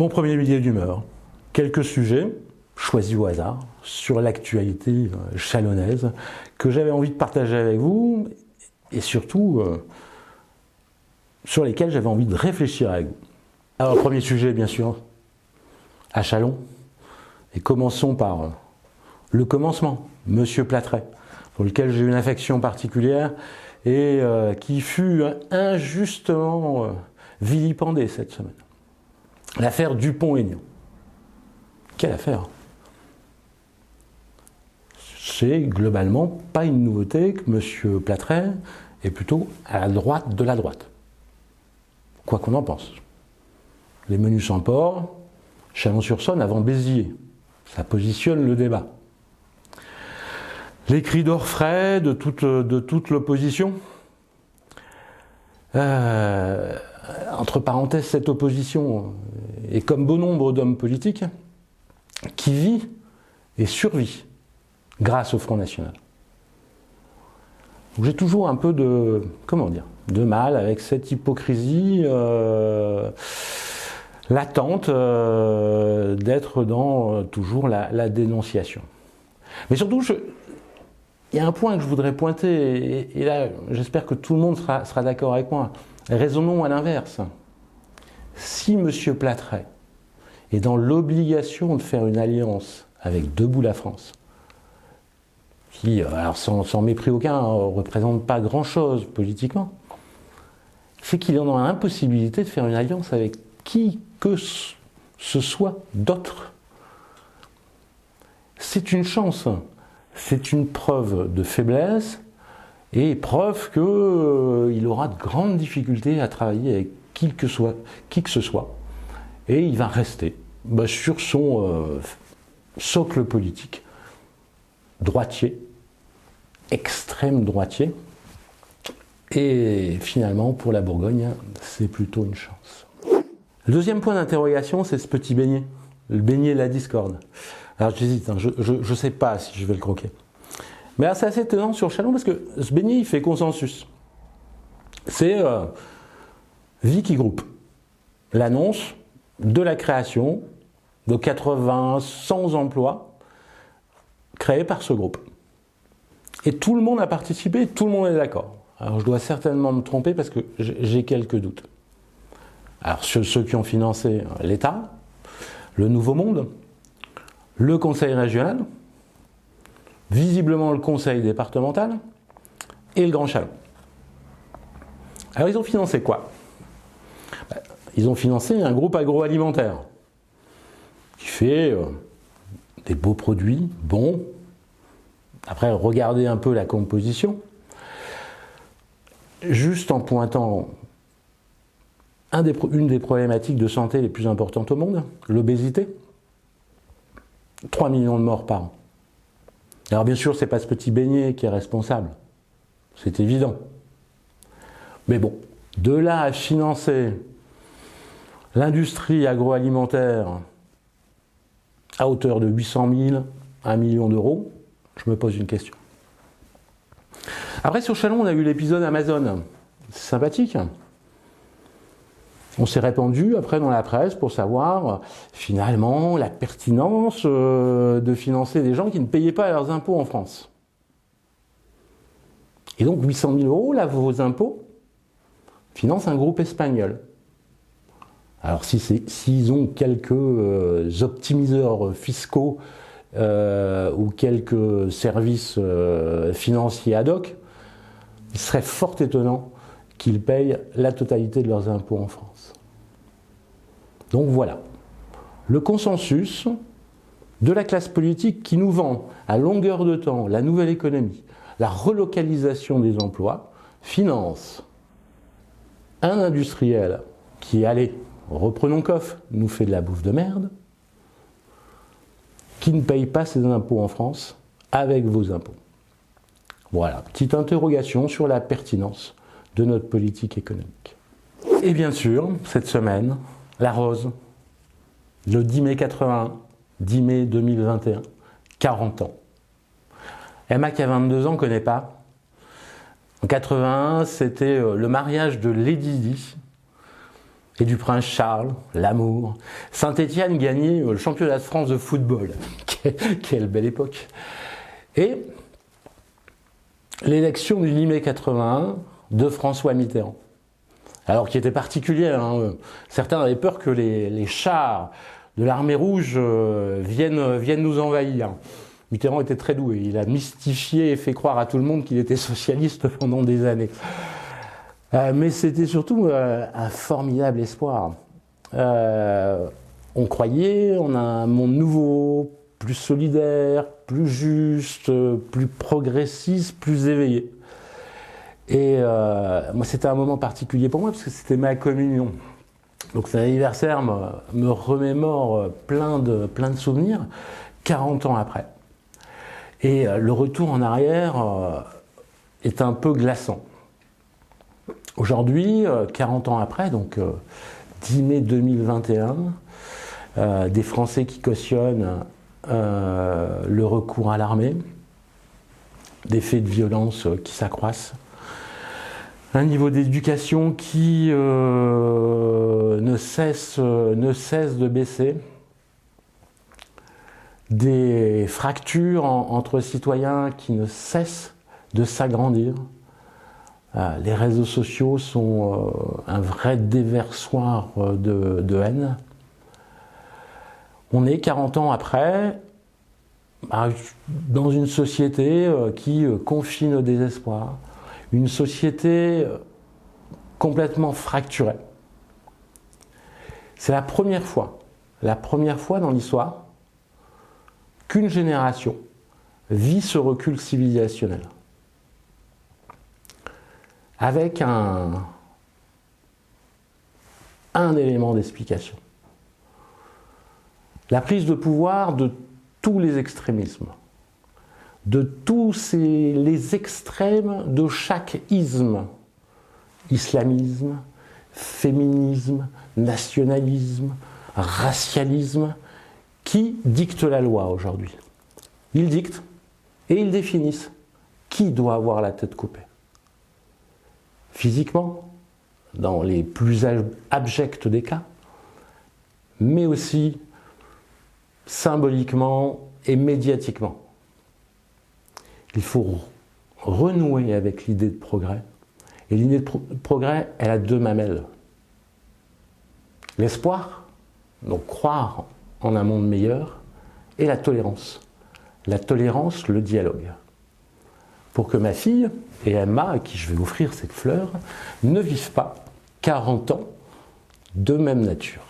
Mon premier billet d'humeur, quelques sujets choisis au hasard sur l'actualité chalonnaise que j'avais envie de partager avec vous et surtout sur lesquels j'avais envie de réfléchir avec vous. Alors, le premier sujet, bien sûr, à Châlons, et commençons par le commencement, Monsieur Platret, pour lequel j'ai une affection particulière et qui fut injustement vilipendé cette semaine. L'affaire Dupont-Aignan. Quelle affaire! C'est globalement pas une nouveauté que M. Platret est plutôt à la droite de la droite. Quoi qu'on en pense. Les menus sans porc, Chalon-sur-Saône avant Béziers. Ça positionne le débat. Les cris d'orfraie de toute l'opposition. Entre parenthèses, cette opposition est comme bon nombre d'hommes politiques qui vit et survit grâce au Front National. J'ai toujours un peu de mal avec cette hypocrisie latente d'être dans toujours la dénonciation. Mais surtout, il y a un point que je voudrais pointer, et là j'espère que tout le monde sera d'accord avec moi. Raisonnons à l'inverse. Si M. Platret est dans l'obligation de faire une alliance avec Debout la France, qui, alors sans mépris aucun, ne représente pas grand-chose politiquement, c'est qu'il est dans l'impossibilité de faire une alliance avec qui que ce soit d'autre. C'est une chance, c'est une preuve de faiblesse et preuve qu'il aura de grandes difficultés à travailler avec qui que ce soit. Et il va rester sur son socle politique, droitier, extrême droitier. Et finalement, pour la Bourgogne, c'est plutôt une chance. Le deuxième point d'interrogation, c'est ce petit beignet, le beignet de la discorde. Alors j'hésite, je ne sais pas si je vais le croquer. Mais c'est assez étonnant sur Châlons parce que ce beignet, il fait consensus. C'est Vicky Group, l'annonce de la création de 80-100 emplois créés par ce groupe. Et tout le monde a participé, tout le monde est d'accord. Alors je dois certainement me tromper parce que j'ai quelques doutes. Alors ceux qui ont financé l'État, le Nouveau Monde, le Conseil régional, visiblement le Conseil départemental et le Grand Châlons. Alors ils ont financé quoi? Ils ont financé un groupe agroalimentaire qui fait des beaux produits, bons. Après, regardez un peu la composition. Juste en pointant une des problématiques de santé les plus importantes au monde, l'obésité. 3 millions de morts par an. Alors bien sûr, ce n'est pas ce petit beignet qui est responsable. C'est évident. Mais bon, de là à financer l'industrie agroalimentaire à hauteur de 800 000, 1 million d'euros, je me pose une question. Après, sur Châlons, on a eu l'épisode Amazon. C'est sympathique. On s'est répandu après dans la presse pour savoir finalement la pertinence de financer des gens qui ne payaient pas leurs impôts en France. Et donc 800 000 euros, là, vos impôts, financent un groupe espagnol. Alors s'ils ont quelques optimiseurs fiscaux ou quelques services financiers ad hoc, il serait fort étonnant qu'ils payent la totalité de leurs impôts en France. Donc voilà, le consensus de la classe politique qui nous vend à longueur de temps la nouvelle économie, la relocalisation des emplois, finance un industriel qui, allez, reprenons Coff, nous fait de la bouffe de merde, qui ne paye pas ses impôts en France avec vos impôts. Voilà, petite interrogation sur la pertinence de notre politique économique. Et bien sûr, cette semaine, la Rose, le 10 mai 81, 10 mai 2021, 40 ans. Emma qui a 22 ans ne connaît pas. En 81, c'était le mariage de Lady Di et du prince Charles, l'amour. Saint-Étienne gagnait le championnat de France de football. Quelle belle époque. Et l'élection du 8 mai 81 de François Mitterrand. Alors qui était particulière, hein. Certains avaient peur que les chars de l'armée rouge viennent nous envahir. Mitterrand était très doué, il a mystifié et fait croire à tout le monde qu'il était socialiste pendant des années. Mais c'était surtout un formidable espoir. On croyait en un monde nouveau, plus solidaire, plus juste, plus progressiste, plus éveillé. Et moi, c'était un moment particulier pour moi parce que c'était ma communion. Donc cet anniversaire me remémore plein de souvenirs, 40 ans après. Et le retour en arrière est un peu glaçant. Aujourd'hui, 40 ans après, donc 10 mai 2021, des Français qui cautionnent le recours à l'armée, des faits de violence qui s'accroissent, un niveau d'éducation qui ne cesse de baisser, des fractures entre citoyens qui ne cessent de s'agrandir. Les réseaux sociaux sont un vrai déversoir de haine. On est 40 ans après dans une société qui confine au désespoir, une société complètement fracturée. C'est la première fois dans l'histoire qu'une génération vit ce recul civilisationnel. Avec un élément d'explication. La prise de pouvoir de tous les extrémismes, de tous les extrêmes de chaque isme, islamisme, féminisme, nationalisme, racialisme, qui dictent la loi aujourd'hui. Ils dictent et ils définissent qui doit avoir la tête coupée. Physiquement, dans les plus abjects des cas, mais aussi symboliquement et médiatiquement. Il faut renouer avec l'idée de progrès. Et l'idée de progrès, elle a deux mamelles. L'espoir, donc croire en un monde meilleur, et la tolérance. La tolérance, le dialogue. Pour que ma fille et Emma, à qui je vais offrir cette fleur, ne vivent pas 40 ans de même nature.